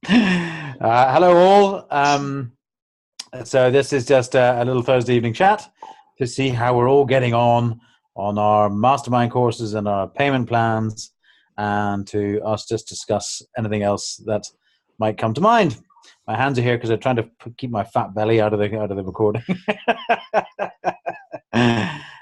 Hello all. So this is just a little Thursday evening chat to see how we're all getting on our mastermind courses and our payment plans, and to us just discuss anything else that might come to mind. My hands are here because I'm trying to keep my fat belly out of the recording.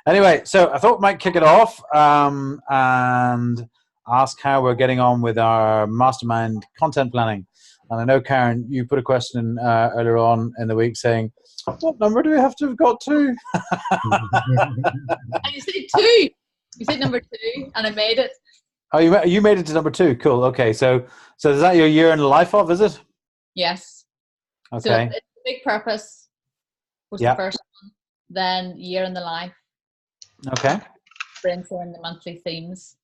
Anyway, so I thought we might kick it off and ask how we're getting on with our mastermind content planning. And I know, Karen, you put a question earlier on in the week saying, what number do we have to have got to? And you said 2. You said number 2, and I made it. Oh, you made it to number 2. Cool. Okay, so is that your year in the life of, is it? Yes. Okay. So it's a big purpose was the first one. Then year in the life. Okay. Brainstorm the monthly themes.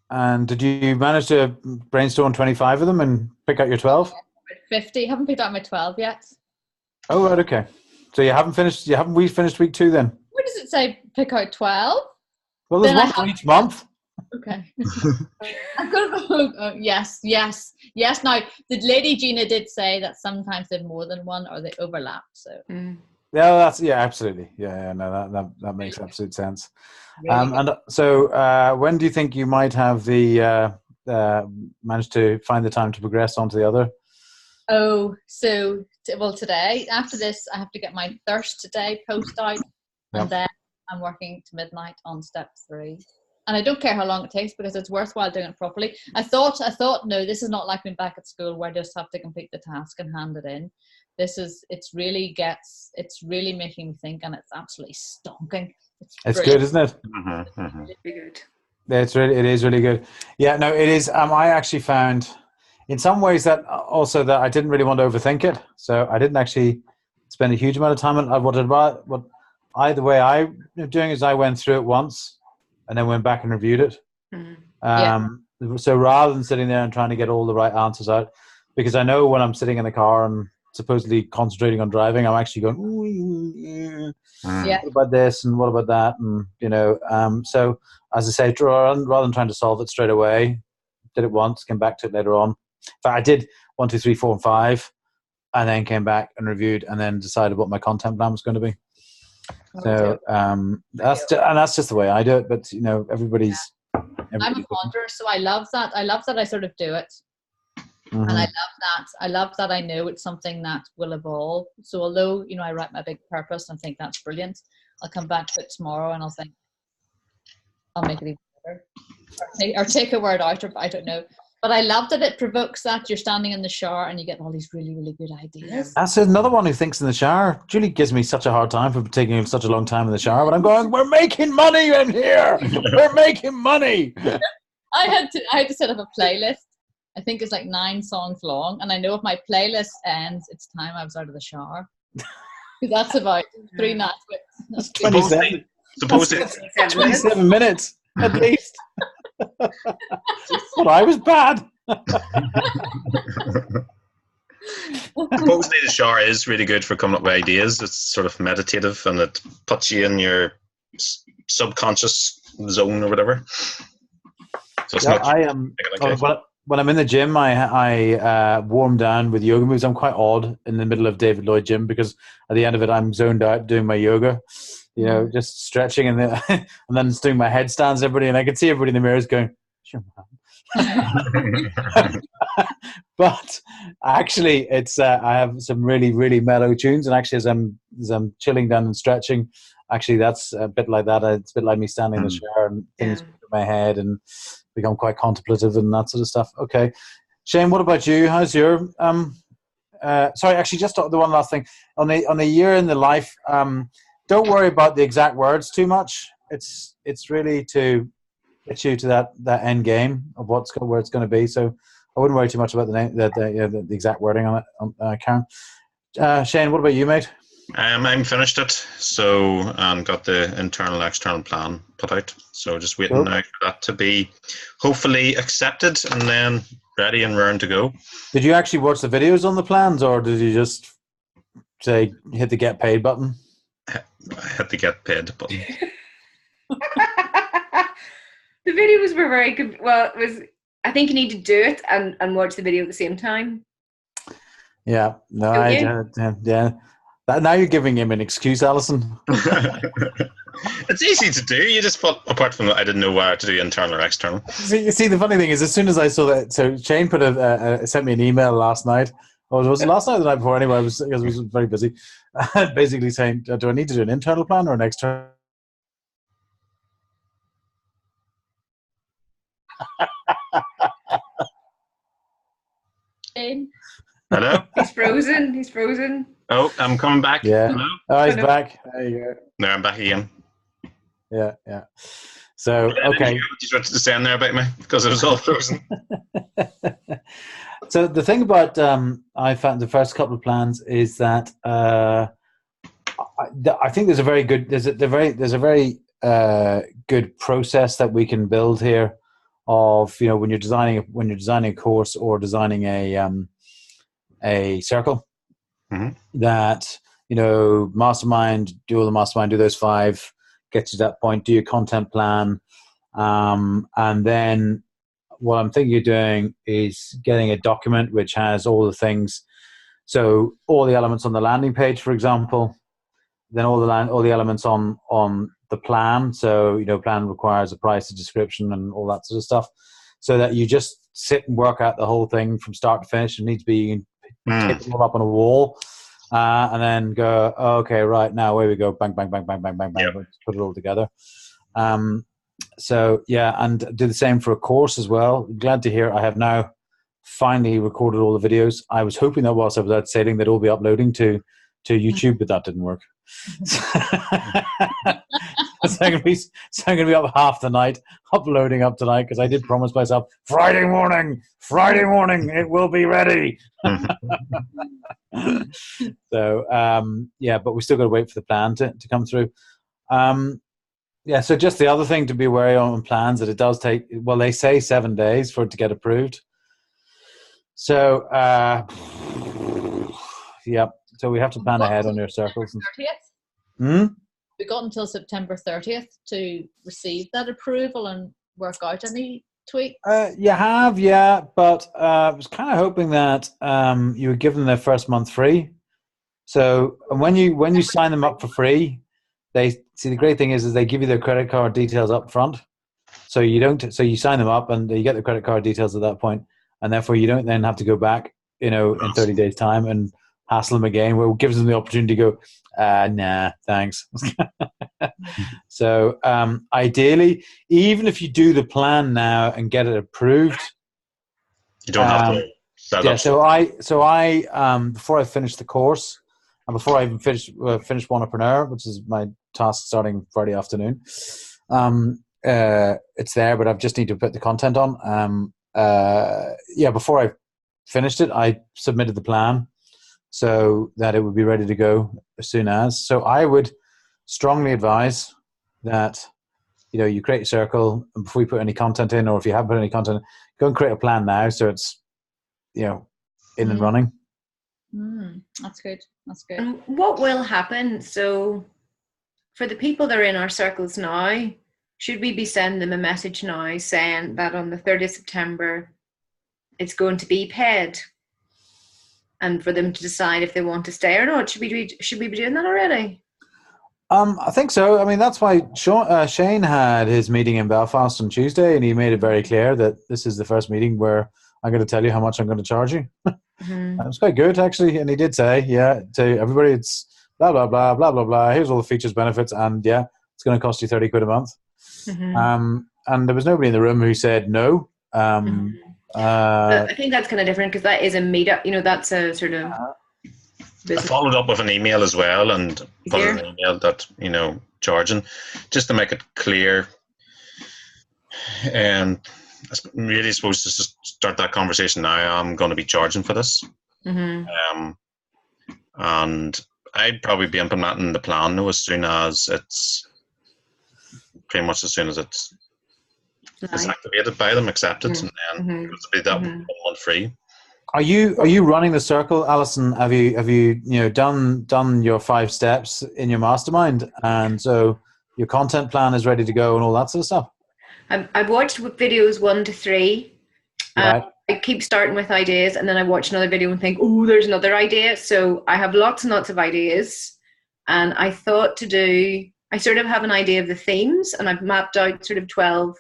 And did you manage to brainstorm 25 of them and pick out your 12? 50. Haven't picked out my 12 yet. Oh, right, okay. So you haven't finished week 2 then? Where does it say pick out 12? Well, there's one for each month. Okay. I've got to, yes. Now, the lady Gina did say that sometimes they're more than one or they overlap. So. Yeah, absolutely. Yeah, no, that makes absolute sense. Really and so, when do you think you might have managed to find the time to progress onto the other? Oh, so today after this, I have to get my Thirst Today post out, and then I'm working to midnight on step 3. And I don't care how long it takes because it's worthwhile doing it properly. I thought, no, this is not like being back at school where I just have to complete the task and hand it in. It's really making me think, and it's absolutely stonking. It's good, isn't it? Really good. Yeah, it is really good. Yeah, no, it is. I actually found in some ways that also that I didn't really want to overthink it. So I didn't actually spend a huge amount of time on the way I'm doing is I went through it once and then went back and reviewed it. So rather than sitting there and trying to get all the right answers out, because I know when I'm sitting in the car and supposedly concentrating on driving, I'm actually going, what about this and what about that? And, so as I say, rather than trying to solve it straight away, did it once, came back to it later on. In fact, I did 1, 2, 3, 4, and 5, and then came back and reviewed and then decided what my content plan was going to be. So that's just the way I do it. But everybody's. I'm a ponderer, so I love that. I love that I sort of do it, and I love that I know it's something that will evolve. So although I write my big purpose and think that's brilliant, I'll come back to it tomorrow and I'll think I'll make it even better, or take a word out, or I don't know. But I love that it provokes that. You're standing in the shower and you get all these really, really good ideas. That's another one who thinks in the shower. Julie gives me such a hard time for taking such a long time in the shower, but I'm going, we're making money in here. We're making money. I had to set up a playlist. I think it's like 9 songs long. And I know if my playlist ends, it's time I was out of the shower. Because that's about 3 nights. That's 27. Suppose it's 27 minutes at least. But I was bad. Supposedly the shower is really good for coming up with ideas. It's sort of meditative and it puts you in your subconscious zone or whatever. So it's not. When I'm in the gym, I warm down with yoga moves. I'm quite odd in the middle of David Lloyd gym because at the end of it, I'm zoned out doing my yoga. Just stretching and then just doing my headstands, everybody, and I can see everybody in the mirrors going, sure, man. But actually, it's I have some really, really mellow tunes, and actually, as I'm chilling down and stretching, actually, that's a bit like that. It's a bit like me standing in the shower and things in my head and become quite contemplative and that sort of stuff. Okay, Shane, what about you? How's your sorry, actually, just the one last thing on the year in the life. Don't worry about the exact words too much. It's really to get you to that end game of where it's going to be. So I wouldn't worry too much about the name, the exact wording on it. Karen, Shane, what about you, mate? I'm finished it, so got the internal external plan put out. So just waiting now for that to be hopefully accepted and then ready and raring to go. Did you actually watch the videos on the plans, or did you just say hit the get paid button? I had to get paid button. The videos were very good. Well, I think you need to do it and watch the video at the same time. Yeah, no, yeah. Now you're giving him an excuse, Alison. It's easy to do. You just put, apart from that, I didn't know whether to do internal or external. See, the funny thing is, as soon as I saw that, so Shane sent me an email last night. Or was it last night or the night before? Anyway, I was very busy. Basically saying, do I need to do an internal plan or an external? Shane? Hello? He's frozen. Oh, I'm coming back. Yeah. Hello? Oh, he's back. There you go. No, I'm back again. Yeah. So, okay. Did you want to say there about me? Because it was all frozen. So the thing about I found the first couple of plans is that I think there's a very good good process that we can build here of, you know, when you're designing a course or designing a circle, that, you know, mastermind, do those 5, get to that point, do your content plan, and then what I'm thinking of doing is getting a document which has all the things, so all the elements on the landing page, for example, then all the elements on the plan. So, you know, plan requires a price, a description, and all that sort of stuff, so that you just sit and work out the whole thing from start to finish. It needs to be tape it all up on a wall, and then go, oh, okay, right, now away we go, bang, bang, bang, bang, bang, bang, bang, yep. Put it all together. So yeah, and do the same for a course as well. Glad to hear I have now finally recorded all the videos. I was hoping that whilst I was out sailing that all be uploading to YouTube, but that didn't work. So I'm going to be up half the night uploading up tonight, because I did promise myself Friday morning it will be ready. So yeah, but we still got to wait for the plan to come through. Yeah, so just the other thing to be wary on plans, that it does take, well, they say 7 days for it to get approved. So yeah, so we have to plan ahead on your circles. 30th? We got until September 30th to receive that approval and work out any tweaks. You have, yeah, but I was kind of hoping that you were given their first month free. So when you sign them up for free, they see, the great thing is they give you their credit card details up front. So you sign them up and you get the credit card details at that point, and therefore you don't then have to go back, you know, in 30 days time and hassle them again. Well, it gives them the opportunity to go, nah, thanks. So ideally, even if you do the plan now and get it approved, you don't have to set up. So I before I finish the course, and before I even finish Wantrepreneur, which is my task starting Friday afternoon, it's there, but I just need to put the content on. Yeah, before I finished it, I submitted the plan so that it would be ready to go as soon as. So I would strongly advise that, you know, you create a circle, and before you put any content in, or if you haven't put any content, go and create a plan now, so it's, you know, in and running. That's good. And what will happen? So for the people that are in our circles now, should we be sending them a message now saying that on the 30th of September it's going to be paid, and for them to decide if they want to stay or not? Should we be doing that already? I think so. I mean, that's why Shane had his meeting in Belfast on Tuesday, and he made it very clear that this is the first meeting where I'm going to tell you how much I'm going to charge you. It was quite good, actually. And he did say, yeah, to everybody, it's blah, blah, blah, blah, blah, blah. Here's all the features, benefits, and yeah, it's going to cost you 30 quid a month. And there was nobody in the room who said no. I think that's kind of different, because that is a meetup. You know, that's a sort of... I followed up with an email as well, and put in an email that, you know, charging, just to make it clear. And I'm really supposed to just start that conversation now. I'm going to be charging for this. And I'd probably be implementing the plan now as soon as it's activated by them, accepted, and then it'll be that 1 month free. Are you running the circle, Alison? Have you done your 5 steps in your mastermind, and so your content plan is ready to go and all that sort of stuff? I've watched videos 1 to 3, Right. I keep starting with ideas, and then I watch another video and think, oh, there's another idea. So I have lots and lots of ideas, and I thought I sort of have an idea of the themes, and I've mapped out sort of 12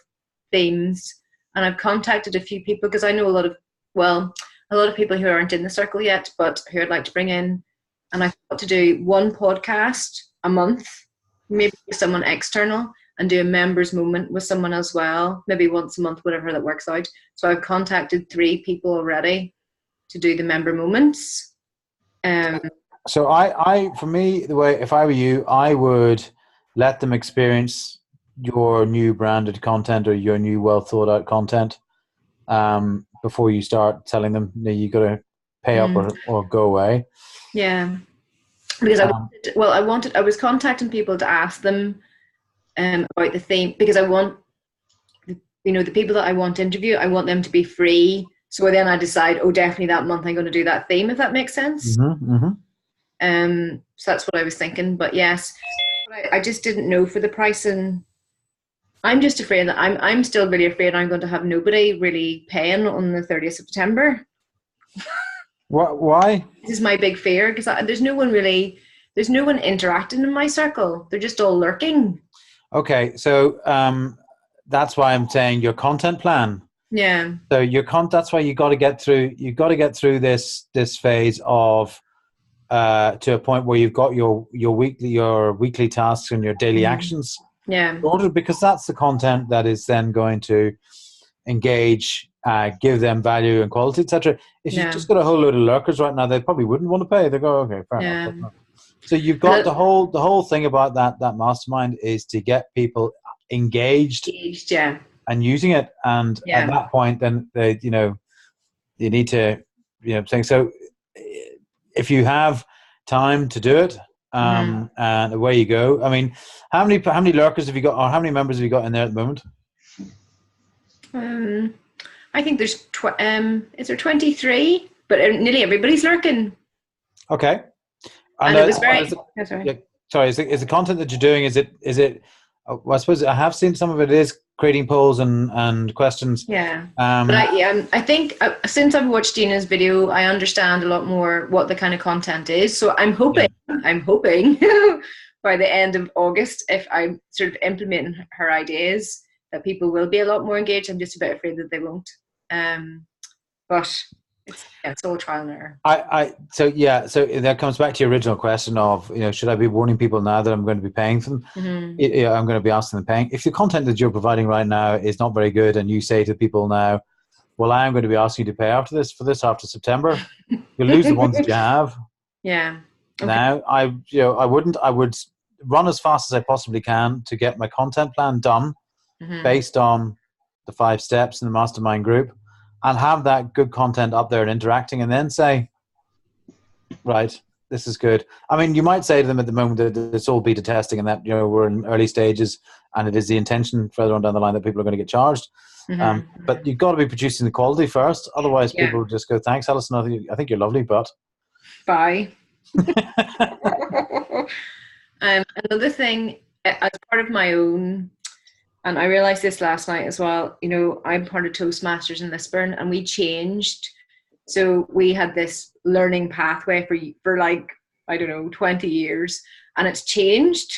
themes, and I've contacted a few people because I know a lot of people who aren't in the circle yet, but who I'd like to bring in. And I thought to do one podcast a month, maybe with someone external, and do a members moment with someone as well, maybe once a month, whatever that works out. So I've contacted 3 people already to do the member moments. So for me, the way, if I were you, I would let them experience your new branded content or your new well thought out content before you start telling them you got to pay up or go away. Yeah, because I was contacting people to ask them about the theme, because I want, the people that I want to interview, I want them to be free. So then I decide, definitely that month I'm going to do that theme, if that makes sense. So that's what I was thinking. But yes, I just didn't know for the price, and I'm just afraid that I'm still really afraid I'm going to have nobody really paying on the 30th of September. Why? This is my big fear, because there's no one interacting in my circle. They're just all lurking. Okay, so that's why I'm saying your content plan. Yeah. So that's why you got to get through. You got to get through this phase of to a point where you've got your weekly tasks and your daily actions. Yeah. Because that's the content that is then going to engage, give them value and quality, etc. If you've just got a whole load of lurkers right now, they probably wouldn't want to pay. They go, okay, fair enough. So you've got the whole thing about that mastermind is to get people engaged, and using it. And at that point, then they, you need to, think. So if you have time to do it, and away you go. I mean, how many lurkers have you got, or how many members have you got in there at the moment? I think there's is there 23, but nearly everybody's lurking. Okay. And it was very. Sorry. Is the content that you're doing? Is it? Well, I suppose I have seen some of it is creating polls and questions. Yeah. But I think since I've watched Dina's video, I understand a lot more what the kind of content is. So I'm hoping by the end of August, if I'm sort of implementing her ideas, that people will be a lot more engaged. I'm just a bit afraid that they won't. But it's all trial and error. So that comes back to your original question of, should I be warning people now that I'm going to be paying them? I'm going to be asking them paying. If the content that you're providing right now is not very good, and you say to people now, well, I am going to be asking you to pay after September, you'll lose the ones that you have. Yeah. Okay. Now, I would run as fast as I possibly can to get my content plan done based on the 5 steps in the mastermind group, and have that good content up there and interacting, and then say, right, this is good. I mean, you might say to them at the moment that it's all beta testing and that, we're in early stages, and it is the intention further on down the line that people are going to get charged. But you've got to be producing the quality first. Otherwise, people will just go, thanks, Alison. I think you're lovely, but bye. Another thing, as part of my own, and I realized this last night as well, I'm part of Toastmasters in Lisburn, and we changed. So we had this learning pathway for like, I don't know, 20 years, and it's changed,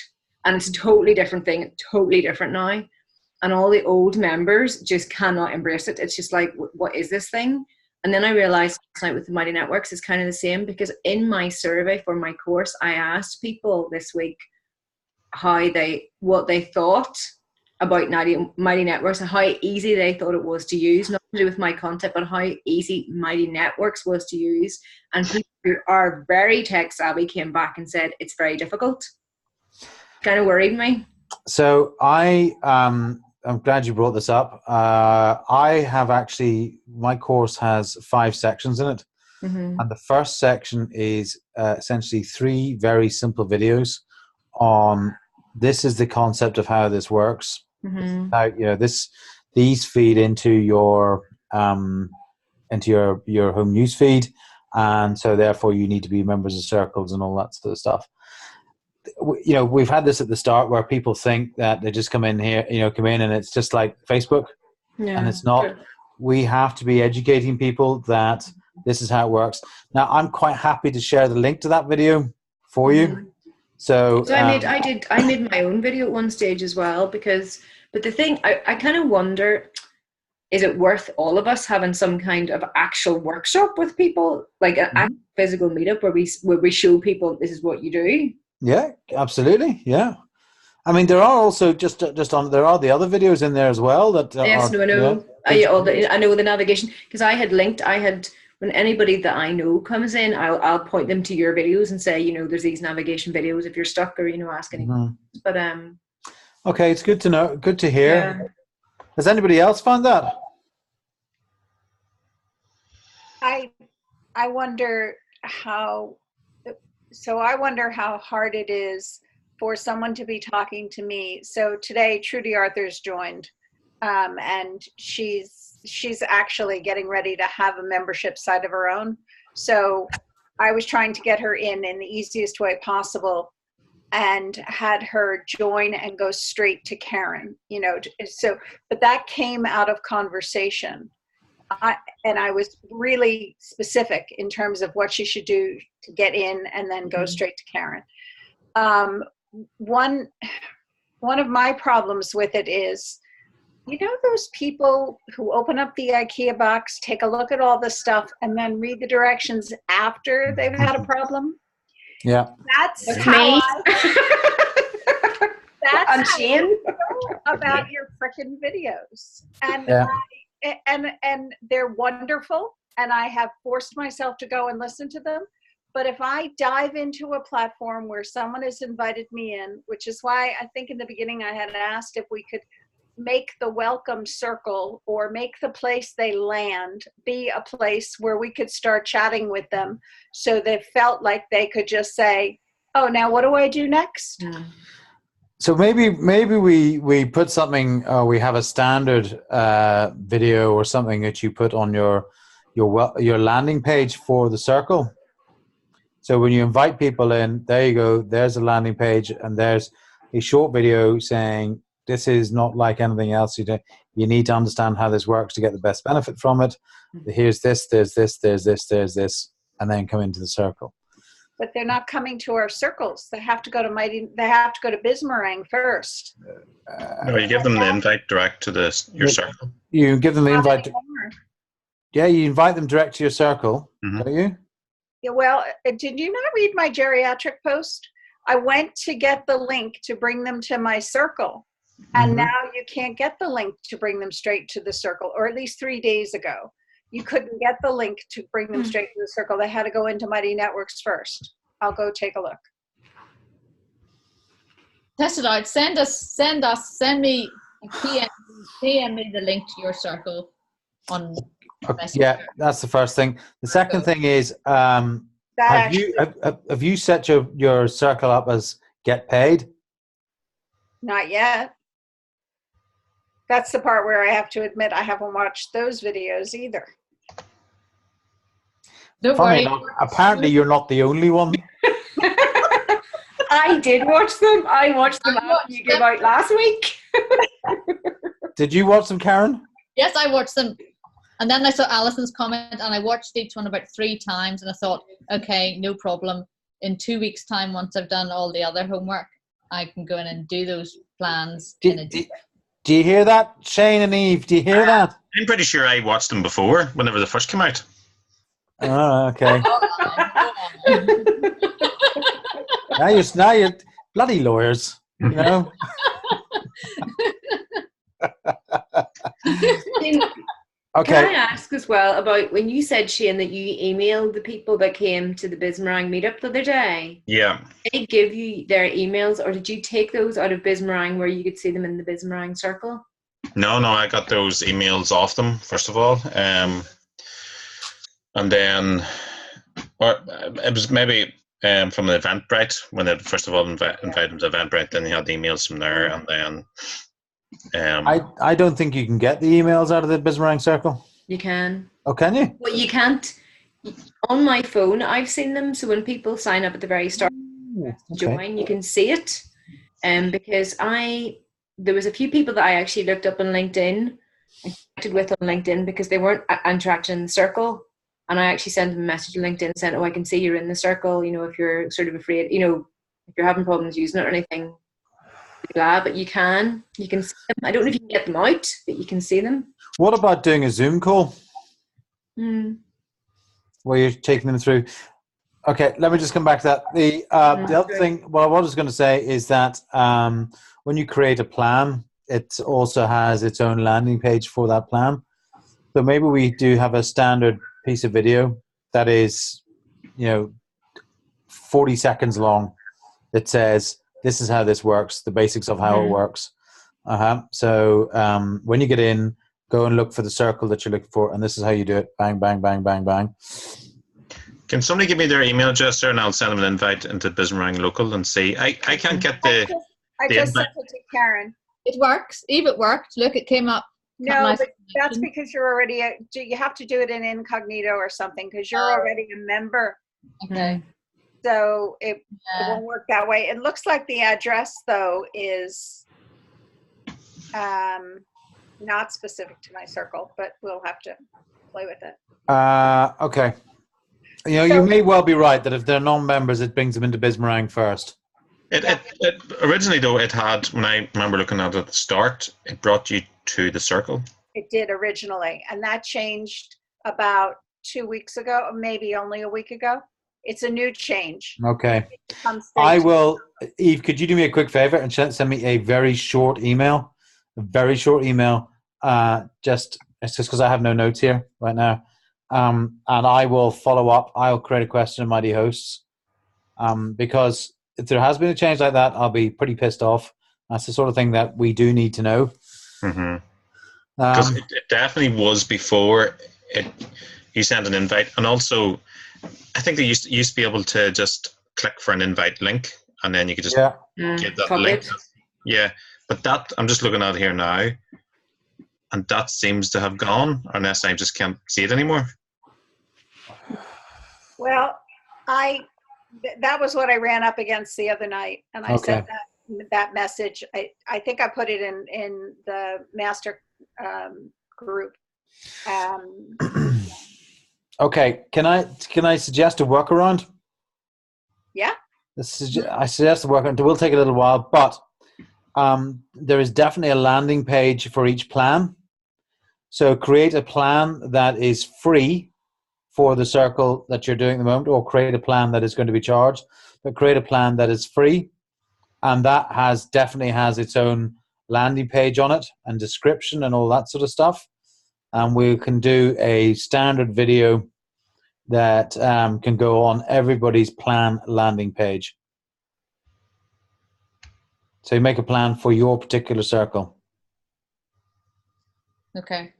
and it's a totally different thing, totally different now. And all the old members just cannot embrace it. It's just like, what is this thing? And then I realized last night with the Mighty Networks is kind of the same, because in my survey for my course, I asked people this week what they thought about Mighty Networks and how easy they thought it was to use, not to do with my content, but how easy Mighty Networks was to use. And people who are very tech savvy came back and said it's very difficult. Kind of worried me. So I'm glad you brought this up. I have actually, my course has 5 sections in it. And the first section is essentially 3 very simple videos on, this is the concept of how this works. How, these feed into your home news feed, and so therefore you need to be members of circles and all that sort of stuff. We've had this at the start where people think that they just come in and it's just like Facebook, and it's not. we have to be educating people that this is how it works. Now, I'm quite happy to share the link to that video for you. So I made my own video at one stage as well, but the thing, I kind of wonder, is it worth all of us having some kind of actual workshop with people, like an actual physical meetup where we show people this is what you do? Yeah, absolutely. Yeah. I mean, there are also there are the other videos in there as well that yes, are, no, I know. I know the navigation, because when anybody that I know comes in, I'll point them to your videos and say, there's these navigation videos if you're stuck, or ask any questions. But okay, it's good to know, good to hear. Yeah. Has anybody else found that? I wonder how hard it is for someone to be talking to me. So today Trudy Arthur's joined, and she's actually getting ready to have a membership site of her own. So I was trying to get her in the easiest way possible, and had her join and go straight to Karen, but that came out of conversation. I was really specific in terms of what she should do to get in and then go straight to Karen. One of my problems with it is, those people who open up the IKEA box, take a look at all the stuff, and then read the directions after they've had a problem? Yeah. That's how I'm Shane about your frickin' videos. And yeah. And they're wonderful, and I have forced myself to go and listen to them. But if I dive into a platform where someone has invited me in, which is why I think in the beginning I had asked if we could make the welcome circle, or make the place they land be a place where we could start chatting with them, so they felt like they could just say, oh, now what do I do next? So maybe we put something, we have a standard video or something that you put on your landing page for the circle. So when you invite people in, there you go, there's a landing page, and there's a short video saying, this is not like anything else. You need to understand how this works to get the best benefit from it. Here's this, there's this, there's this, there's this, and then come into the circle. But they're not coming to our circles. They have to go to Bismarang first. No, you give them the invite direct to your circle. You give them the invite. Yeah, you invite them direct to your circle, don't you? Yeah, well, did you not read my geriatric post? I went to get the link to bring them to my circle, and now you can't get the link to bring them straight to the circle, or at least 3 days ago. You couldn't get the link to bring them straight to the circle. They had to go into Mighty Networks first. I'll go take a look. Test it out. Send me PM me the link to your circle on Messenger. Yeah, that's the first thing. The second thing is, have you set your circle up as get paid? Not yet. That's the part where I have to admit I haven't watched those videos either. Don't worry. Apparently, you're not the only one. I did watch them. I watched them after you gave out last week. Did you watch them, Karen? Yes, I watched them. And then I saw Alison's comment, and I watched each one about 3 times, and I thought, okay, no problem. In 2 weeks' time, once I've done all the other homework, I can go in and do those plans. Do you hear that, Shane and Eve? Do you hear that? I'm pretty sure I watched them before, whenever they first came out. Oh, okay. now you're bloody lawyers, Okay. Can I ask as well about when you said, Shane, that you emailed the people that came to the Bismarang meetup the other day? Yeah. Did they give you their emails, or did you take those out of Bismarang where you could see them in the Bismarang circle? No, I got those emails off them, first of all. And then, it was maybe from the Eventbrite, when they first of all invited them to Eventbrite, then you had the emails from there, and then... I don't think you can get the emails out of the Bismarang circle. You can. Oh, can you? Well, you can't. On my phone, I've seen them. So when people sign up at the very start to join, you can see it. Because there was a few people that I actually looked up on LinkedIn and connected with on LinkedIn because they weren't interacting in the circle. And I actually sent them a message on LinkedIn saying, oh, I can see you're in the circle. You know, if you're sort of afraid, you know, if you're having problems using it or anything, blah, but you can see them. I don't know if you can get them out, but you can see them. What about doing a Zoom call? Where you're taking them through? Okay, let me just come back to that. The other thing, what I was going to say is that when you create a plan, it also has its own landing page for that plan. So maybe we do have a standard piece of video that is, 40 seconds long that says, this is how this works, the basics of how it works. So when you get in, go and look for the circle that you're looking for, and this is how you do it. Bang, bang, bang, bang, bang. Can somebody give me their email address there, and I'll send them an invite into Bismarck Local and see. I can't get I just sent it to Karen. It works. Eve, it worked. Look, it came up. No, but that's because you're already, you have to do it in incognito or something because you're already a member. Okay. So it won't work that way. It looks like the address, though, is not specific to my circle, but we'll have to play with it. Okay. You may well be right that if they're non-members, it brings them into Bismarck first. It originally, though, it had, when I remember looking at it at the start, it brought you to the circle. It did originally, and that changed about 2 weeks ago, or maybe only a week ago. It's a new change. Okay. I will, Eve, could you do me a quick favor and send me a very short email? A very short email. It's just because I have no notes here right now. And I will follow up. I'll create a question in Mighty Hosts. Because if there has been a change like that, I'll be pretty pissed off. That's the sort of thing that we do need to know. Because it definitely was before you sent an invite. And also, I think they used to be able to just click for an invite link, and then you could just get that link. Yeah, but that, I'm just looking at it here now, and that seems to have gone, unless I just can't see it anymore. Well, that was what I ran up against the other night, and I sent that message. I think I put it in the master group. Okay, can I suggest a workaround? Yeah. I suggest a workaround. It will take a little while, but there is definitely a landing page for each plan. So create a plan that is free for the circle that you're doing at the moment, or create a plan that is going to be charged, but create a plan that is free. And that definitely has its own landing page on it and description and all that sort of stuff. And we can do a standard video that can go on everybody's plan landing page. So you make a plan for your particular circle. Okay.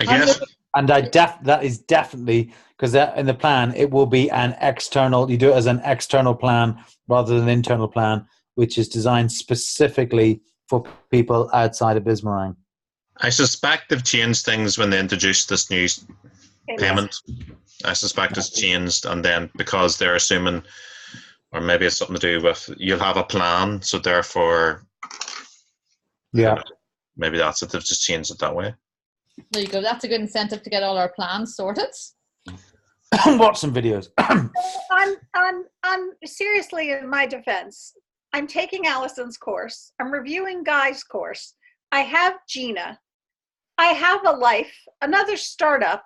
I guess. And that is definitely, because in the plan, it will be an external, you do it as an external plan rather than an internal plan, which is designed specifically for people outside of Bismarck. I suspect they've changed things when they introduced this new payment. I suspect it's changed, and then because they're assuming, or maybe it's something to do with, you'll have a plan, so therefore, maybe that's it. They've just changed it that way. There you go. That's a good incentive to get all our plans sorted. Watch some videos. I'm seriously, in my defense, I'm taking Allison's course. I'm reviewing Guy's course. I have Gina. I have a life, another startup,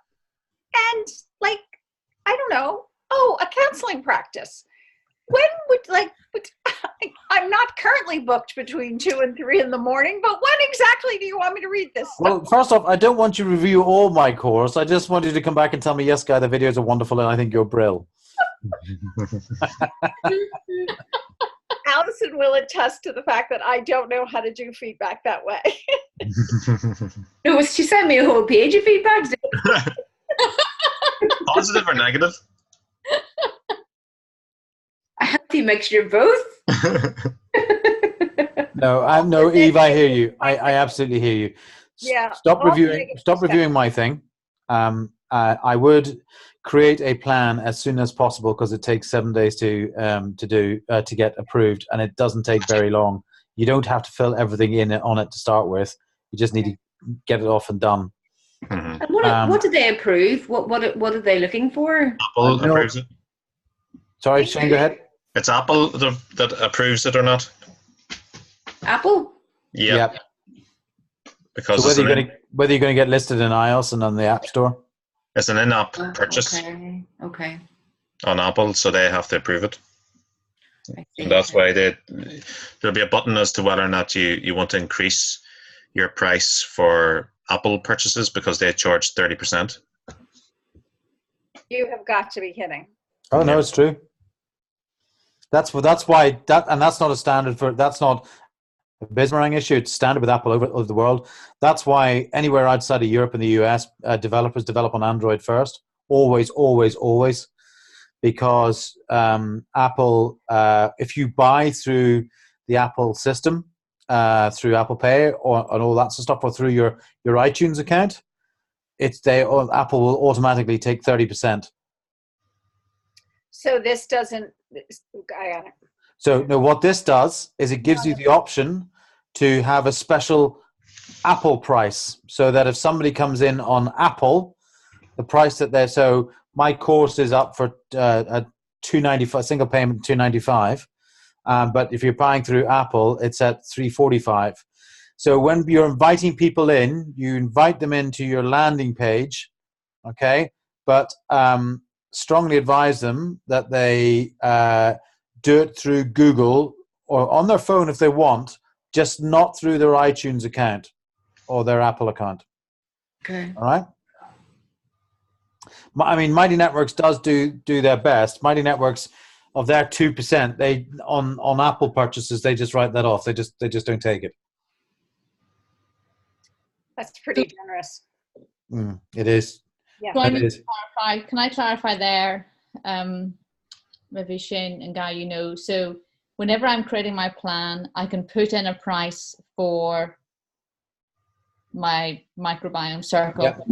and I don't know. Oh, a counseling practice. When I'm not currently booked between 2 and 3 in the morning, but when exactly do you want me to read this stuff? Well, first off, I don't want you to review all my course. I just want you to come back and tell me, yes, Guy, the videos are wonderful and I think you're brill. Allison will attest to the fact that I don't know how to do feedback that way. No, she sent me a whole page of feedback. Positive or negative? A healthy mixture of both. No, Eve, I hear you. I absolutely hear you. Yeah. Stop reviewing my thing. I would create a plan as soon as possible because it takes 7 days to get approved, and it doesn't take very long. You don't have to fill everything in on it to start with. You just need to get it off and done. Mm-hmm. And what do they approve? What are they looking for? Apple approves it. Sorry, Shane, go ahead. It's Apple that approves it or not. Apple? Yep. Because So whether you're going to get listed in iOS and on the App Store. It's an in-app purchase Okay. on Apple, so they have to approve it. And that's why there'll be a button as to whether or not you want to increase your price for Apple purchases because they charge 30%. You have got to be kidding. Oh no, it's true. That's why and that's not a standard that's not a Bismarck issue. It's standard with Apple over the world. That's why anywhere outside of Europe and the US, developers develop on Android first. Always, always, always. Because Apple, if you buy through the Apple system, through Apple Pay and all that sort of stuff, or through your iTunes account, Apple will automatically take 30%. So this doesn't. I got it. So no, what this does is it gives you the option to have a special Apple price, so that if somebody comes in on Apple, the price that they're my course is up for a $295 single payment, $295. But if you're buying through Apple, it's at $345. So when you're inviting people in, you invite them into your landing page, okay? But strongly advise them that they do it through Google or on their phone if they want, just not through their iTunes account or their Apple account. Okay. All right? I mean, Mighty Networks does do their best. Mighty Networks, of their 2%, they on Apple purchases, they just write that off. They just don't take it. That's pretty generous. It is. Yeah. So can I clarify there, maybe Shane and Guy, so whenever I'm creating my plan, I can put in a price for my microbiome circle. Yep.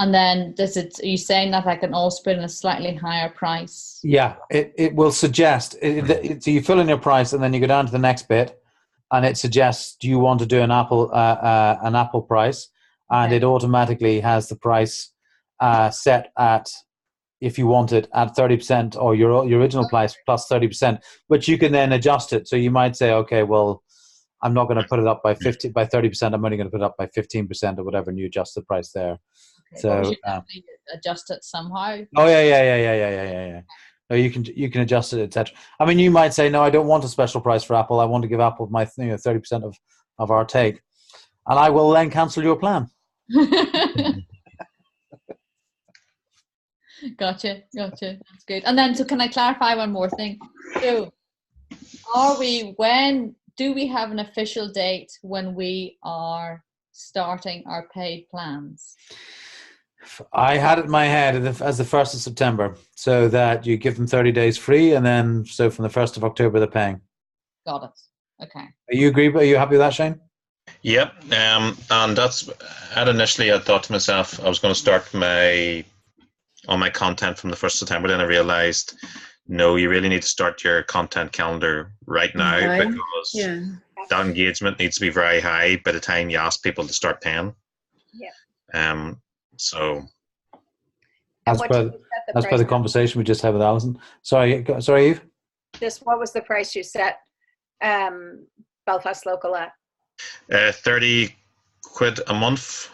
And then are you saying that I can also put in a slightly higher price? Yeah, it will suggest. So you fill in your price, and then you go down to the next bit, and it suggests, do you want to do an Apple price? And it automatically has the price set at, if you want it, at 30% or your original price plus 30%. But you can then adjust it. So you might say, okay, well, I'm not going to put it up by 30%. I'm only going to put it up by 15% or whatever, and you adjust the price there. Okay, so you have to adjust it somehow. Oh yeah. No, you can adjust it, etc. I mean, you might say, no, I don't want a special price for Apple. I want to give Apple my 30% of our take, and I will then cancel your plan. Gotcha. That's good. And then, so can I clarify one more thing? So, when do we have an official date when we are starting our paid plans? I had it in my head as the 1st of September, so that you give them 30 days free, and then so from the 1st of October they're paying. Got it. Okay. Are you happy with that, Shane? Yep. And that's initially I thought to myself I was going to start all my content from the 1st of September. Then I realized, no, you really need to start your content calendar right now, because that engagement needs to be very high by the time you ask people to start paying. Yeah. So as per the conversation we just had with Alison. Sorry, Eve. What was the price you set Belfast Local at? 30 quid a month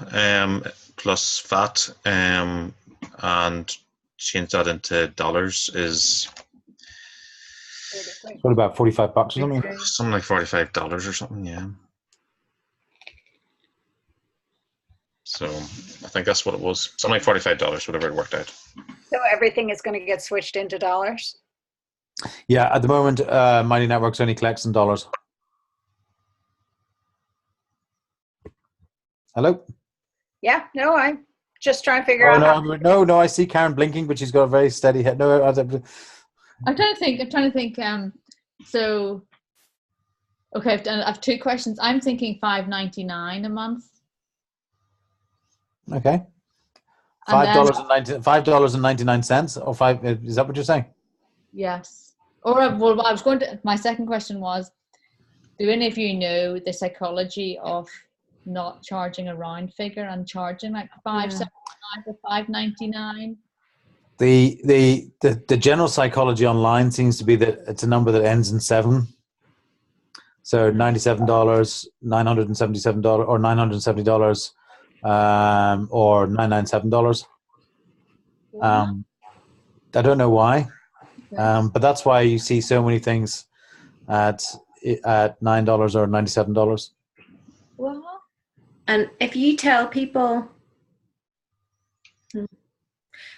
plus VAT, and change that into dollars is what, about $45 or something? Something like $45 or something, yeah. So I think that's what it was. Something like $45, whatever it worked out. So everything is going to get switched into dollars? Yeah, at the moment, Mighty Networks only collects in dollars. Hello? Yeah, no, I'm just trying to figure out. No, I see Karen blinking, but she's got a very steady head. No, I'm trying to think. So, okay, I have two questions. I'm thinking $5.99 a month. Okay. $5.99 or five? Is that what you're saying? Yes. Or well, I was going to. My second question was, do any of you know the psychology of not charging a round figure and charging like $5.75 or $5.99. The general psychology online seems to be that it's a number that ends in 7. So $97, $977, or $970, or $997. I don't know why, but that's why you see so many things at $9 or $97. Well, And if you tell people,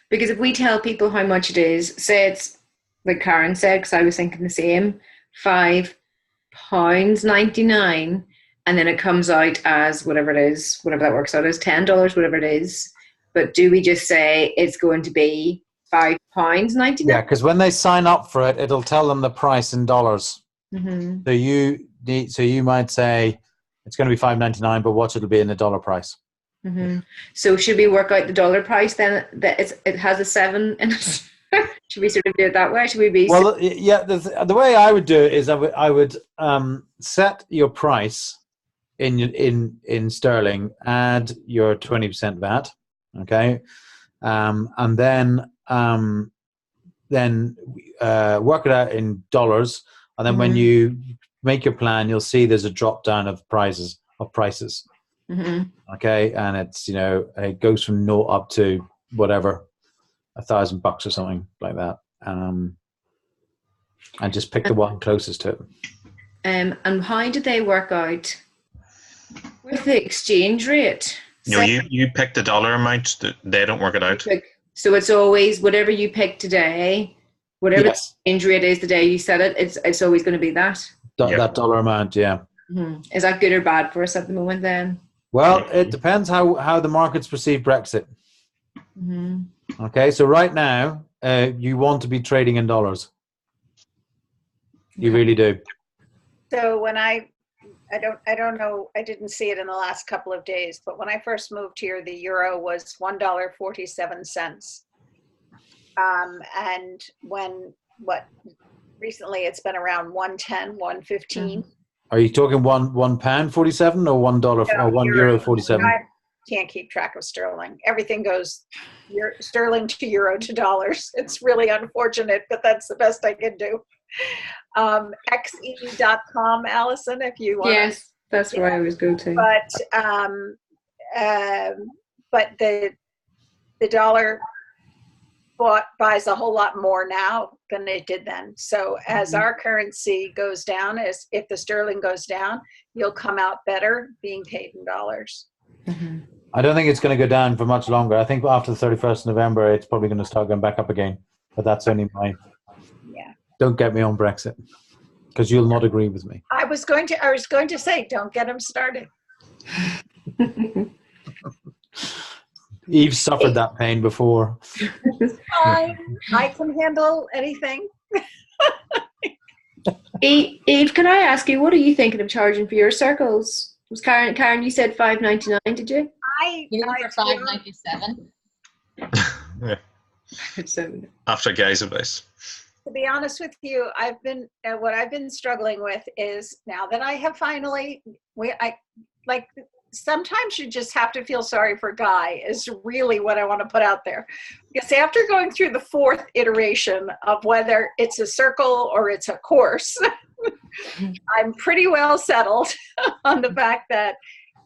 because if we tell people how much it is, say it's like Karen said, because I was thinking the same, £5.99, and then it comes out as whatever it is, whatever that works out as, $10, whatever it is. But do we just say it's going to be £5.99? Yeah, because when they sign up for it, it'll tell them the price in dollars. Mm-hmm. So you might say it's going to be $5.99, but watch, it'll be in the dollar price. Mm-hmm. So should we work out the dollar price then? That it has a 7 in it. Should we sort of do it that way? Should we be? Well, yeah. The way I would do it is I would set your price in sterling, add your 20% VAT, okay, and then work it out in dollars, and then when you make your plan, you'll see there's a drop down of prices. Okay, and it's it goes from 0 up to whatever, $1,000 or something like that, and just pick the one closest to it. And how do they work out with the exchange rate? No, you pick the dollar amount. They don't work it out. So it's always whatever you pick today, whatever the exchange rate is the day you set it. It's always going to be that. That dollar amount, yeah. Mm-hmm. Is that good or bad for us at the moment then? Well, it depends how the markets perceive Brexit. Mm-hmm. Okay, so right now, you want to be trading in dollars. You really do. So when I don't know, I didn't see it in the last couple of days, but when I first moved here, the euro was $1.47. And recently it's been around 110, 115. Are you talking £1 47 or $1 or €1 47? I can't keep track of sterling. Everything goes sterling to euro to dollars. It's really unfortunate, but that's the best I can do. xe.com, Allison, if you want. Yes, that's where I always go to. But the dollar buys a whole lot more now than it did then. So as our currency goes down, if the sterling goes down, you'll come out better being paid in dollars. Mm-hmm. I don't think it's going to go down for much longer. I think after the 31st of November, it's probably going to start going back up again. But that's only my... Yeah. Don't get me on Brexit, because you'll not agree with me. I was going to say, don't get him started. Eve suffered that pain before. I can handle anything. Eve, can I ask you, what are you thinking of charging for your circles? Was Karen, you said $5.99, did you? You went for $5.97. Yeah. After Guy's advice. To be honest with you, what I've been struggling with is, now that I have finally, sometimes you just have to feel sorry for Guy is really what I want to put out there. Because after going through the 4th iteration of whether it's a circle or it's a course, I'm pretty well settled on the fact that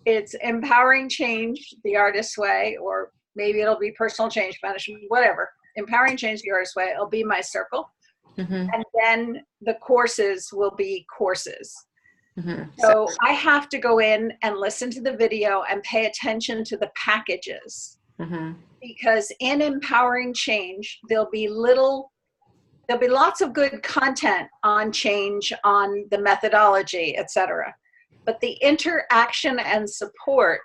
it's empowering change the artist's way, or maybe it'll be personal change management, whatever. Empowering change the artist's way, it'll be my circle. Mm-hmm. And then the courses will be courses. Mm-hmm. So I have to go in and listen to the video and pay attention to the packages. Mm-hmm. Because in empowering change, there'll be lots of good content on change, on the methodology, etc. But the interaction and support,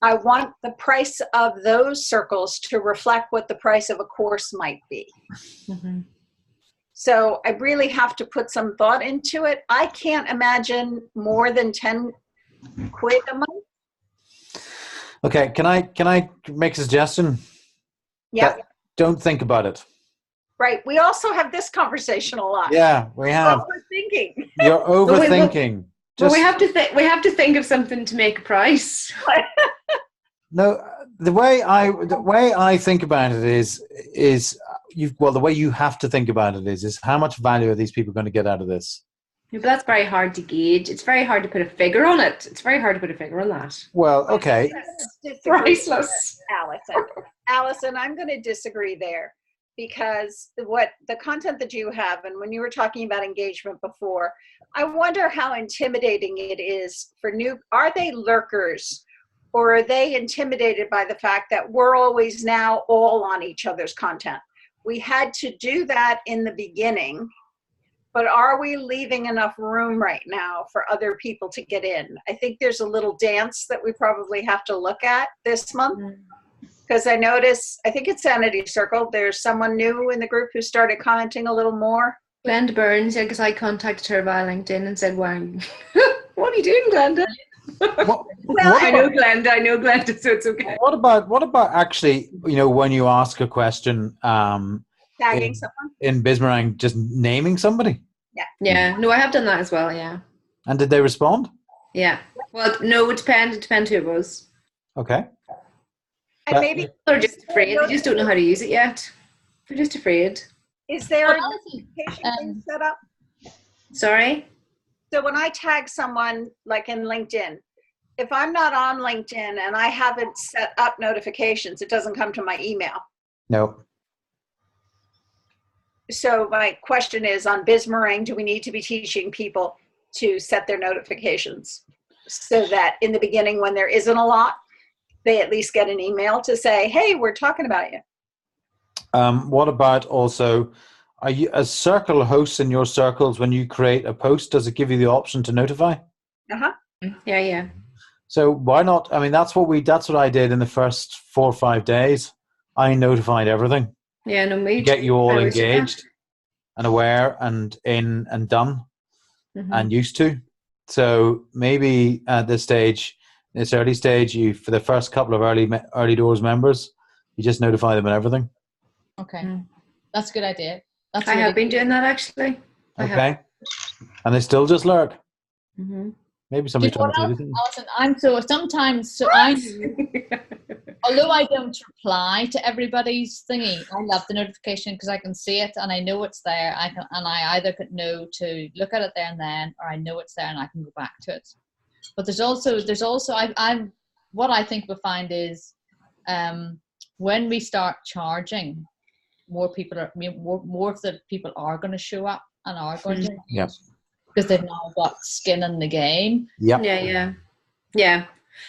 I want the price of those circles to reflect what the price of a course might be. Mm-hmm. So I really have to put some thought into it. I can't imagine more than 10 quid a month. Okay, can I make a suggestion? Yeah. Don't think about it. Right. We also have this conversation a lot. Yeah, we have. Overthinking. You're overthinking. Well, we have to think of something to make a price. No, the way I think about it is the way you have to think about it is how much value are these people going to get out of this? Yeah, but that's very hard to gauge. It's very hard to put a figure on it. It's very hard to put a figure on that. Well, okay. Priceless. Allison, I'm going to disagree there, because the content that you have, and when you were talking about engagement before, I wonder how intimidating it is for are they lurkers, or are they intimidated by the fact that we're always now all on each other's content? We had to do that in the beginning, but are we leaving enough room right now for other people to get in? I think there's a little dance that we probably have to look at this month. Because I notice, I think it's Sanity Circle, there's someone new in the group who started commenting a little more. Glenda Burns, because I contacted her via LinkedIn and said, "Wow, what are you doing, Glenda?" I know Glenda, so it's okay. What about actually, when you ask a question, Tagging someone? In Bismarck, just naming somebody? Yeah. No, I have done that as well, yeah. And did they respond? Yeah. Well, no, it depends who it was. Okay. And maybe they're just afraid. They just don't know how to use it yet. They're just afraid. Is there a notification thing set up? Sorry? So when I tag someone, like in LinkedIn, if I'm not on LinkedIn and I haven't set up notifications, it doesn't come to my email. No. So my question is, on Bismarck, do we need to be teaching people to set their notifications so that in the beginning, when there isn't a lot, they at least get an email to say, "Hey, we're talking about you"? What about also, are you as circle hosts in your circles, when you create a post, does it give you the option to notify? Uh-huh. Yeah. So why not? I mean, that's what I did in the first 4 or 5 days. I notified everything. Yeah, no, me to get you all I engaged and aware and in and done and used to. So maybe at this early stage, you, for the first couple of early doors members, you just notify them and everything. Okay, that's a good idea. I have been doing that actually. Okay, and they still just lurk. Mm-hmm. Maybe somebody's trying to do Alison, although I don't reply to everybody's thingy, I love the notification because I can see it and I know it's there. I either could know to look at it there and then, or I know it's there and I can go back to it. But there's also what I think we'll find is when we start charging, more of the people are going to show up and are going to engage, because they've now got skin in the game. Yeah.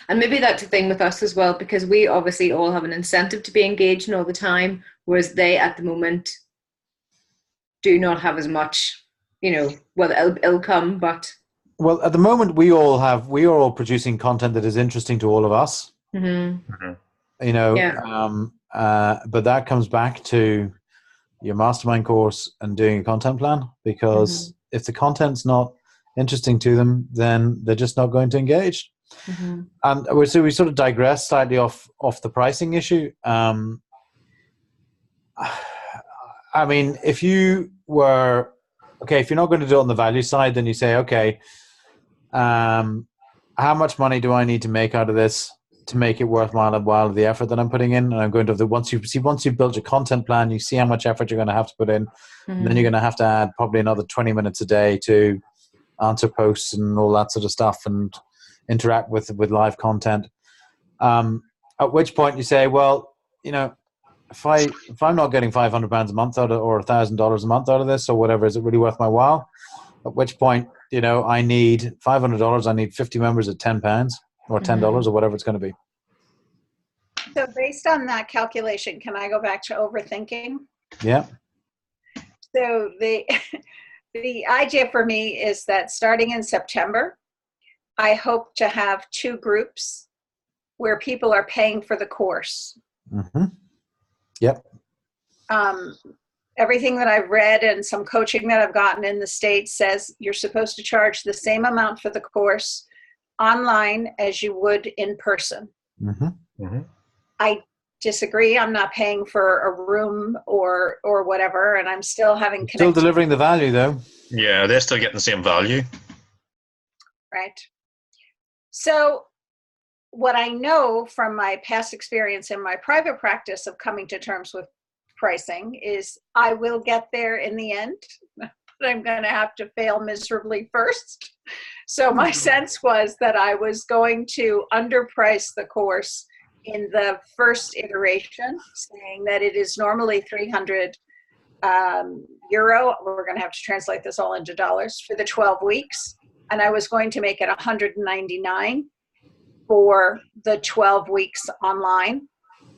And maybe that's the thing with us as well, because we obviously all have an incentive to be engaging all the time, whereas they at the moment do not have as much, well, it'll come, but... Well, at the moment, we are all producing content that is interesting to all of us. Mm-hmm. But that comes back to your mastermind course and doing a content plan, because if the content's not interesting to them, then they're just not going to engage. And so we sort of digress slightly off the pricing issue. I mean, if you're not going to do it on the value side, then you say, okay, how much money do I need to make out of this to make it worthwhile the effort that I'm putting in? And I'm going to once you've built your content plan, you see how much effort you're going to have to put in, and then you're going to have to add probably another 20 minutes a day to answer posts and all that sort of stuff and interact with live content. At which point you say, well, if I'm not getting £500 a month out of, or $1,000 a month out of this, or whatever, is it really worth my while? At which point, I need $500. I need 50 members at £10 or $10 or whatever it's going to be. So based on that calculation, can I go back to overthinking? Yeah. So the idea for me is that starting in September, I hope to have 2 groups where people are paying for the course. Yep. Everything that I've read and some coaching that I've gotten in the States says you're supposed to charge the same amount for the course online as you would in person. I disagree. I'm not paying for a room or whatever, and I'm still having still delivering the value though. Yeah, they're still getting the same value. right? So what I know from my past experience in my private practice of coming to terms with pricing is I will get there in the end, but I'm going to have to fail miserably first. So my sense was that I was going to underprice the course in the first iteration, saying that it is normally 300 euro. We're going to have to translate this all into dollars for the 12 weeks. And I was going to make it 199 for the 12 weeks online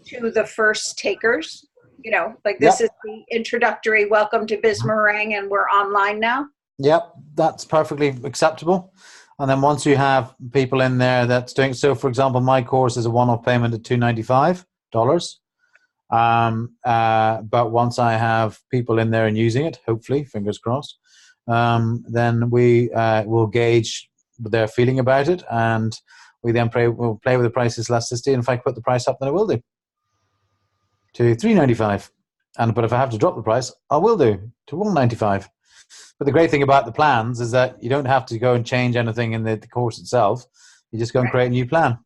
to the first takers. You know, like this is the introductory welcome to Bismarang, and we're online now. Yep, that's perfectly acceptable. And then once you have people in there that's doing, so for example, my course is a one-off payment of $295. But once I have people in there and using it, hopefully, fingers crossed, then we will gauge their feeling about it, and we then we'll play with the prices elasticity. And if I put the price up, then I will do to $395. But if I have to drop the price, I will do to $195. But the great thing about the plans is that you don't have to go and change anything in the course itself. You just go and create a new plan.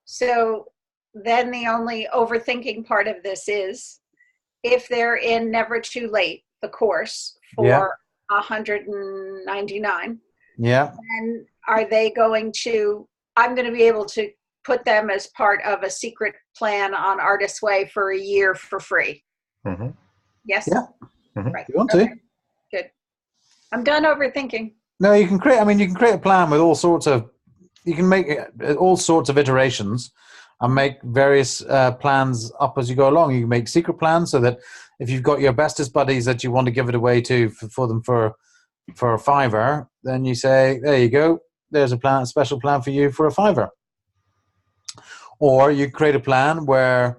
So then the only overthinking part of this is if they're in Never Too Late, the course for 199. Yeah. And are they going to, I'm going to be able to put them as part of a secret plan on Artist's Way for a year for free. Mm-hmm. Yes? Yeah. Mm-hmm. Right. You want to? Good. I'm done overthinking. No, you can create, you can create a plan with all sorts of, you can make all sorts of iterations and make various plans up as you go along. You can make secret plans so that if you've got your bestest buddies that you want to give it away to for them for a $5, then you say, there you go, there's a special plan for you for a $5. Or you create a plan where,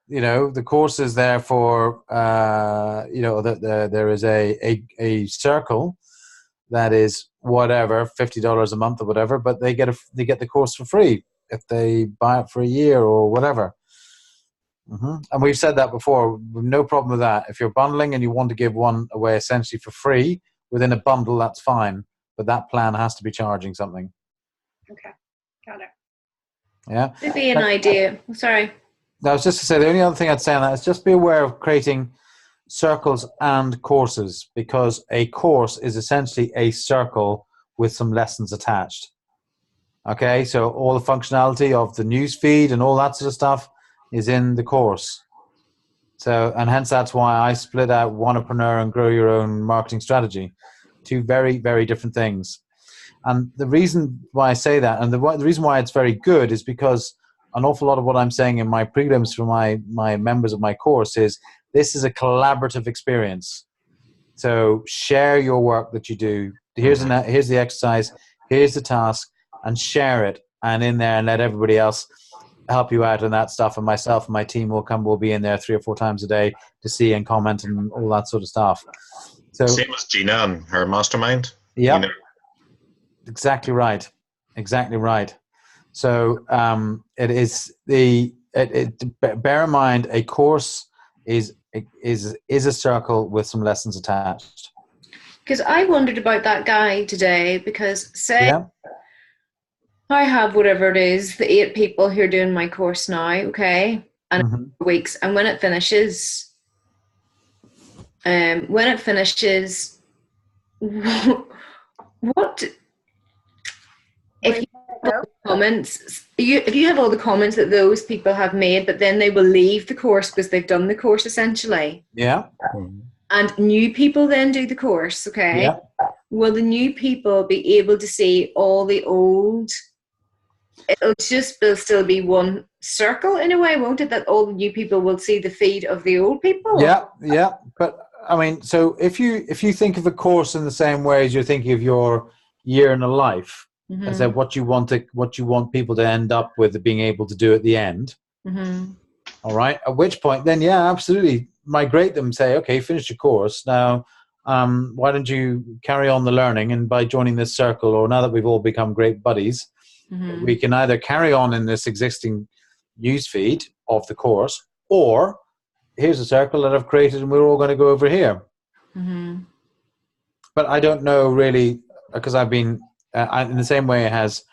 the course is there for, there is a circle that is whatever, $50 a month or whatever, but they get the course for free if they buy it for a year or whatever. Mm-hmm. And we've said that before, no problem with that. If you're bundling and you want to give one away essentially for free within a bundle, that's fine. But that plan has to be charging something. Okay, got it. Yeah. Maybe an idea. Sorry. I was just to say, the only other thing I'd say on that is just be aware of creating circles and courses, because a course is essentially a circle with some lessons attached. Okay, so all the functionality of the news feed and all that sort of stuff is in the course. So, and hence that's why I split out Wannapreneur and Grow Your Own Marketing Strategy. Two very, very different things. And the reason why I say that, and the reason why it's very good, is because an awful lot of what I'm saying in my prelims for my members of my course is this is a collaborative experience. So share your work that you do. Here's the exercise, here's the task, and share it, and in there, and let everybody else help you out on that stuff. And myself and my team will be in there 3 or 4 times a day to see and comment and all that sort of stuff. So same as Gina and her mastermind. Yeah, exactly right. So it is bear in mind, a course is a circle with some lessons attached. Because I wondered about that guy today, because I have whatever it is, the 8 people who are doing my course now, okay? And weeks, and when it finishes, what if you have all the comments, if you have all the comments that those people have made, but then they will leave the course because they've done the course essentially. Yeah. And new people then do the course, okay? Yeah. Will the new people be able to see all the old? It'll still be one circle in a way, won't it? That all the new people will see the feed of the old people. Yeah. But so if you think of a course in the same way as you're thinking of your year in a life, and so what you want people to end up with being able to do at the end. All right. At which point, then absolutely migrate them. Say, okay, finish your course now. Why don't you carry on the learning? And by joining this circle, or now that we've all become great buddies, we can either carry on in this existing news feed of the course, or here's a circle that I've created and we're all going to go over here. But I don't know really, because I've been in the same way as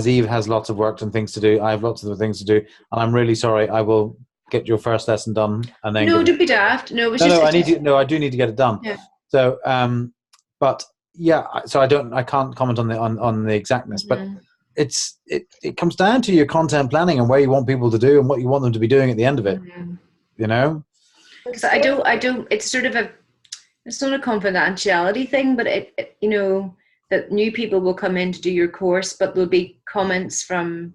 Eve has lots of work and things to do, I have lots of other things to do, and I'm really sorry. I will get your first lesson done, and then No, don't be daft. No, I need to. No, I do need to get it done. Yeah. So, but yeah, so I can't comment on the exactness, but it comes down to your content planning and where you want people to do and what you want them to be doing at the end of it. You know, because I don't. It's sort of it's not a confidentiality thing, but it you know, that new people will come in to do your course, but there'll be comments from.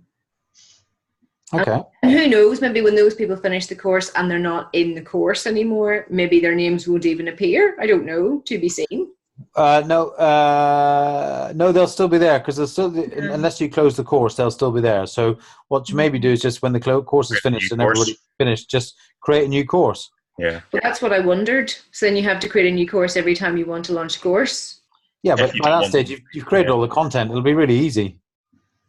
Okay. And who knows? Maybe when those people finish the course and they're not in the course anymore, maybe their names won't even appear. I don't know. To be seen. No, they'll still be there because they'll still, unless you close the course, they'll still be there. So what you maybe do is just when the course is finished and everybody's finished, just create a new course. Yeah. Well, that's what I wondered. So then you have to create a new course every time you want to launch a course. Yeah, but by that stage, you've created all the content. It'll be really easy.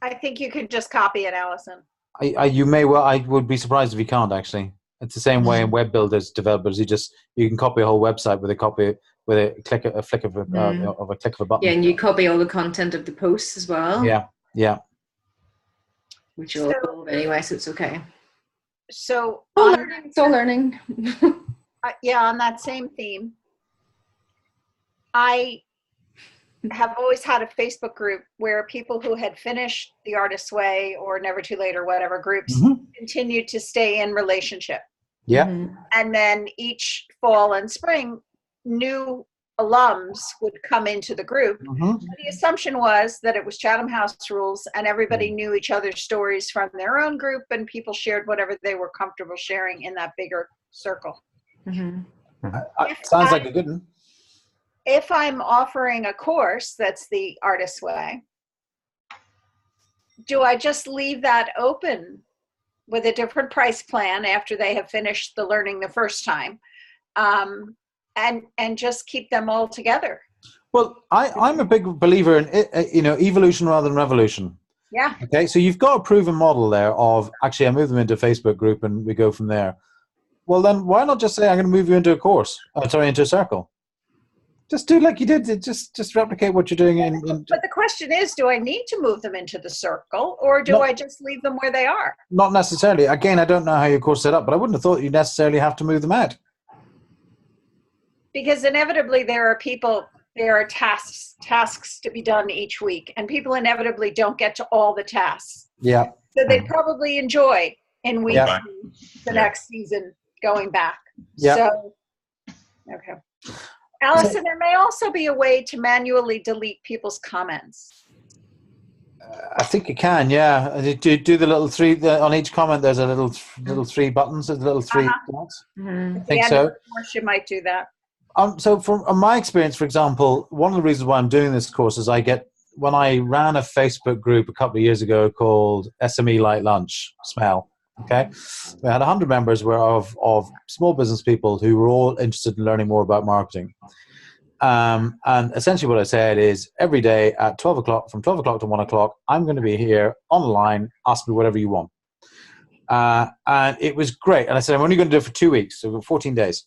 I think you could just copy it, Alison. You may well. I would be surprised if you can't. Actually, it's the same way in web builders, developers. You can copy a whole flick of a button. Yeah, and you copy all the content of the posts as well. Yeah. Which you'll evolve anyway, so it's okay. So It's all learning. On that same theme, I have always had a Facebook group where people who had finished The Artist's Way or Never Too Late or whatever groups continued to stay in relationship. Yeah. And then each fall and spring, new alums would come into the group. The assumption was that it was Chatham House rules and everybody knew each other's stories from their own group and people shared whatever they were comfortable sharing in that bigger circle. Sounds like a good one. If I'm offering a course that's The Artist's Way, do I just leave that open with a different price plan after they have finished the learning the first time, and just keep them all together? Well, I'm a big believer in evolution rather than revolution. Yeah. Okay, so you've got a proven model there of actually I move them into a Facebook group and we go from there. Well, then why not just say I'm going to move you into a course? Into a circle. Just do like you did. Just replicate what you're doing. But the question is, do I need to move them into the circle, or do I just leave them where they are? Not necessarily. Again, I don't know how your course is set up, but I wouldn't have thought you necessarily have to move them out. Because inevitably there are tasks to be done each week, and people inevitably don't get to all the tasks. Yeah. So they probably enjoy in week the next season going back. Yeah. So, okay. Alison, there may also be a way to manually delete people's comments. I think you can, yeah. Do the little three on each comment. There's a little three buttons, there's little three dots. I think so. Of course, you might do that. So from my experience, for example, one of the reasons why I'm doing this course is when I ran a Facebook group a couple of years ago called SME Light Lunch, Smell. Okay, we had 100 members of small business people who were all interested in learning more about marketing. And essentially what I said is every day at 12 o'clock, from 12 o'clock to 1 o'clock, I'm going to be here online, ask me whatever you want. And it was great. And I said, I'm only going to do it for 2 weeks, so 14 days.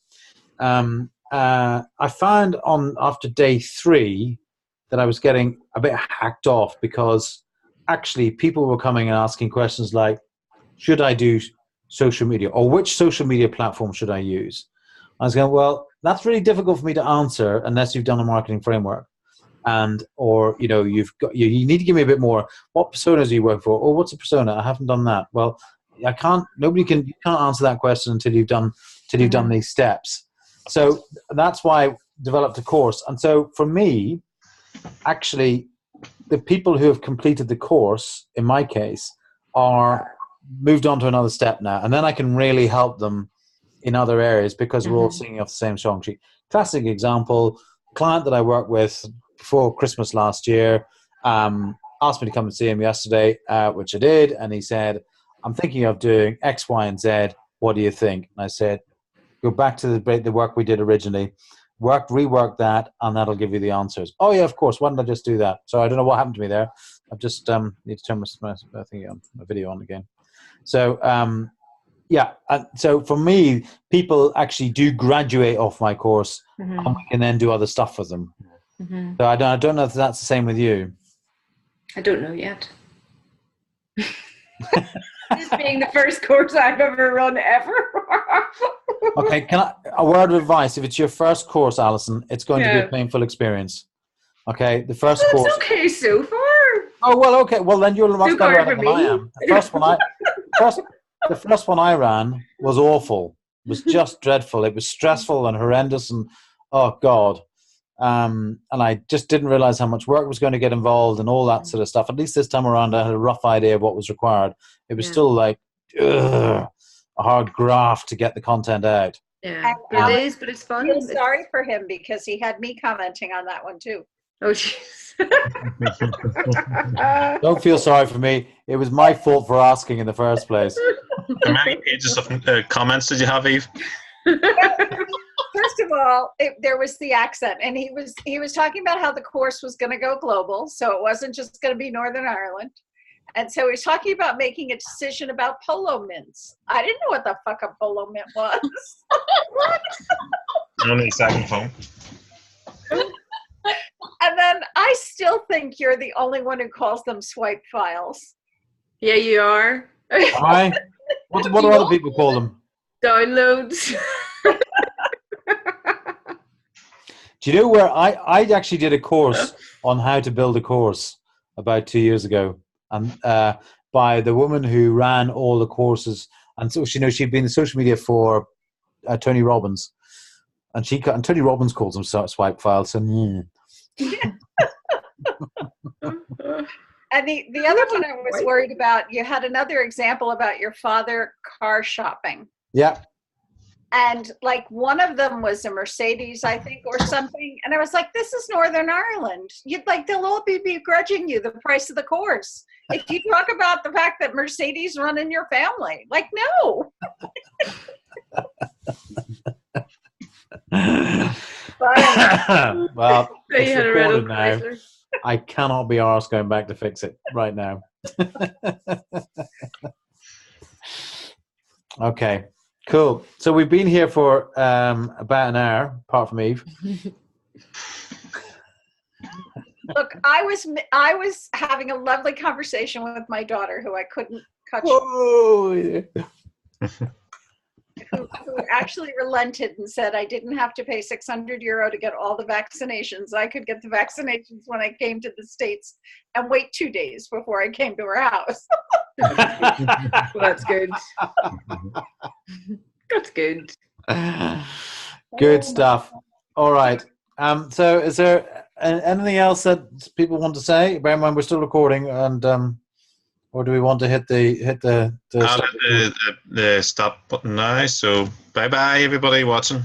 I found after day 3 that I was getting a bit hacked off because actually people were coming and asking questions like, should I do social media, or which social media platform should I use? I was going, well, that's really difficult for me to answer unless you've done a marketing framework, or you need to give me a bit more. What personas do you work for? Or what's a persona? I haven't done that. Well, you can't answer that question until you've done these steps. So that's why I developed a course. And so for me, actually, the people who have completed the course, in my case, are moved on to another step now, and then I can really help them in other areas because we're all singing off the same song sheet. Classic example: client that I worked with before Christmas last year asked me to come and see him yesterday, which I did, and he said, "I'm thinking of doing X, Y, and Z. What do you think?" And I said, "Go back to the work we did originally, rework that, and that'll give you the answers." "Oh yeah, of course. Why don't I just do that?" So I don't know what happened to me there. I've just need to turn my video on again. So so for me, people actually do graduate off my course, and we can then do other stuff with them. So I don't know if that's the same with you. I don't know yet. This being the first course I've ever run ever. Okay, a word of advice? If it's your first course, Alison, it's going to be a Yeah. painful experience. Okay, the first Well, course. it's okay so far. Oh well, okay. Well, then you're much Too better far at it for than I me. am. The first one I ran was awful. It was just dreadful. It was stressful and horrendous, and oh god. And I just didn't realize how much work was going to get involved and all that sort of stuff. At least this time around, I had a rough idea of what was required. It was still like a hard graft to get the content out. Yeah, And but it Alex, is, but it's fun. I feel sorry for him because he had me commenting on that one too. Oh, jeez. Don't feel sorry for me. It was my fault for asking in the first place. How many pages of comments did you have, Eve? First of all, there was the accent, and he was talking about how the course was going to go global, so it wasn't just going to be Northern Ireland. And so he was talking about making a decision about polo mints. I didn't know what the fuck a polo mint was. What? Only a second phone. And then I still think you're the only one who calls them swipe files. Yeah, you are. Why? What do other people call them? Downloads. Do you know where I actually did a course on how to build a course about 2 years ago, and by the woman who ran all the courses, and so she'd been in social media for Tony Robbins, and Tony Robbins calls them swipe files. And And the other one I was worried about, you had another example about your father car shopping. yeah. And like one of them was a Mercedes, I think, or something. And I was like, this is Northern Ireland. They'll all be begrudging you the price of the course. If you talk about the fact that Mercedes run in your family, like, no. But, well, They it's had a recorded Renault now. Chrysler. I cannot be arsed going back to fix it right now. Okay, cool. So we've been here for about an hour, apart from Eve. look, I was having a lovely conversation with my daughter, who I couldn't cut short, Whoa. who actually relented and said I didn't have to pay €600 to get all the vaccinations. I could get the vaccinations when I came to the States and wait 2 days before I came to her house. Well, that's good. That's good. Good stuff. All right. So is there anything else that people want to say? Bear in mind we're still recording, and or do we want to hit the The stop button now. So bye bye everybody watching.